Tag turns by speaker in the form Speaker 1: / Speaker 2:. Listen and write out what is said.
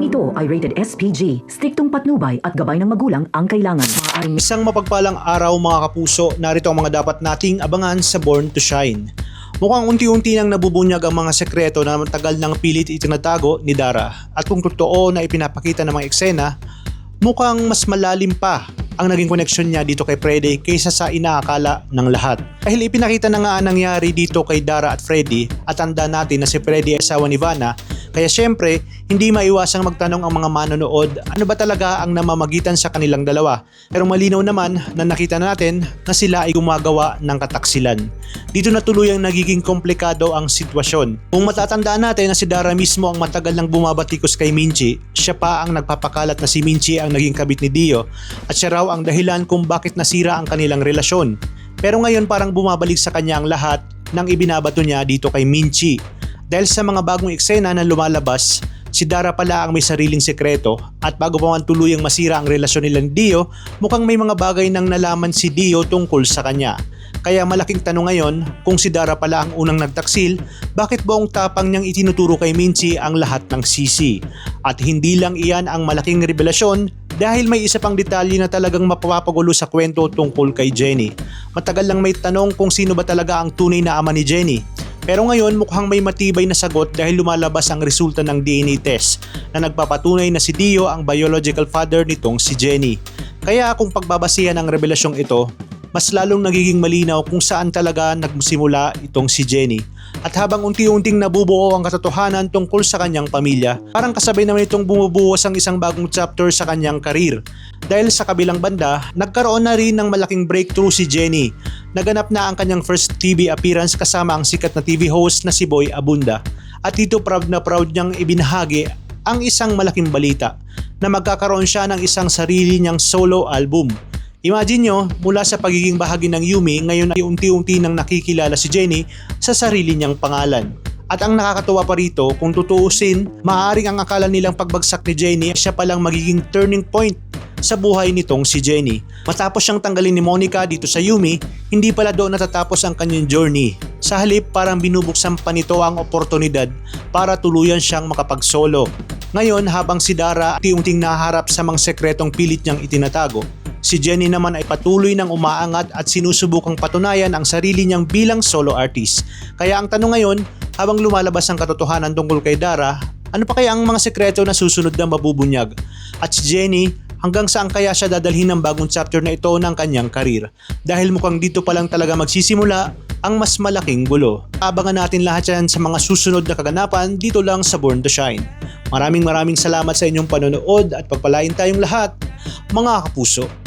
Speaker 1: Programang ito ay rated SPG. Striktong patnubay at gabay ng magulang ang kailangan. Maaaring
Speaker 2: Isang mapagpalang araw mga kapuso, narito ang mga dapat nating abangan sa Born to Shine. Mukhang unti-unti nang nabubunyag ang mga sekreto na matagal nang pilit itinatago ni Dara. At kung totoo na ipinapakita ng mga eksena, mukhang mas malalim pa ang naging koneksyon niya dito kay Freddy kaysa sa inaakala ng lahat. Dahil ipinakita na nga ang nangyari dito kay Dara at Freddy at tanda natin na si Freddy ay asawa ni Vanna, kaya syempre hindi maiwasang magtanong ang mga manonood ano ba talaga ang namamagitan sa kanilang dalawa. Pero malinaw naman na nakita natin na sila ay gumagawa ng kataksilan. Dito na tuluyang nagiging komplikado ang sitwasyon. Kung matatandaan natin na si Dara mismo ang matagal nang bumabatikos kay Minchi, siya pa ang nagpapakalat na si Minchi ang naging kabit ni Dio at siya raw ang dahilan kung bakit nasira ang kanilang relasyon. Pero ngayon parang bumabalik sa kanya ang lahat ng ibinabato niya dito kay Minchi. Dahil sa mga bagong eksena na lumalabas, si Dara pala ang may sariling sekreto at bago pa man tuluyang masira ang relasyon nila ni Dio, mukhang may mga bagay nang nalaman si Dio tungkol sa kanya. Kaya malaking tanong ngayon kung si Dara pala ang unang nagtaksil, bakit buong tapang niyang itinuturo kay Minchi ang lahat ng sisi? At hindi lang iyan ang malaking revelasyon dahil may isa pang detalye na talagang mapapagulo sa kwento tungkol kay Jenny. Matagal lang may tanong kung sino ba talaga ang tunay na ama ni Jenny. Pero ngayon mukhang may matibay na sagot dahil lumalabas ang resulta ng DNA test na nagpapatunay na si Dio ang biological father nitong si Jenny. Kaya kung pagbabasihan ang revelasyong ito, mas lalong nagiging malinaw kung saan talaga nagsimula itong si Jenny. At habang unti-unting nabubuo ang katotohanan tungkol sa kanyang pamilya, parang kasabay naman itong bumubuhos ang isang bagong chapter sa kanyang karir. Dahil sa kabilang banda, nagkaroon na rin ng malaking breakthrough si Jenny. Naganap na ang kanyang first TV appearance kasama ang sikat na TV host na si Boy Abunda. At dito proud na proud niyang ibinahagi ang isang malaking balita na magkakaroon siya ng isang sarili niyang solo album. Imagine nyo, mula sa pagiging bahagi ng Yumi, ngayon ay unti-unti nang nakikilala si Jenny sa sarili niyang pangalan. At ang nakakatuwa pa rito, kung tutuusin, maaaring ang akala nilang pagbagsak ni Jenny siya palang magiging turning point sa buhay nitong si Jenny. Matapos siyang tanggalin ni Monica dito sa Yumi, hindi pala doon natatapos ang kanyang journey. Sa halip, parang binubuksan pa nito ang oportunidad para tuluyan siyang makapagsolo. Ngayon, habang si Dara unti-unting naharap sa mga sekretong pilit niyang itinatago, si Jenny naman ay patuloy nang umaangat at sinusubukang patunayan ang sarili niyang bilang solo artist. Kaya ang tanong ngayon, habang lumalabas ang katotohanan tungkol kay Dara, ano pa kaya ang mga sekreto na susunod na mabubunyag? At si Jenny, hanggang saan kaya siya dadalhin ng bagong chapter na ito ng kanyang karir? Dahil mukhang dito pa lang talaga magsisimula ang mas malaking gulo. Abangan natin lahat yan sa mga susunod na kaganapan dito lang sa Born to Shine. Maraming salamat sa inyong panonood at pagpalain tayong lahat, mga kapuso.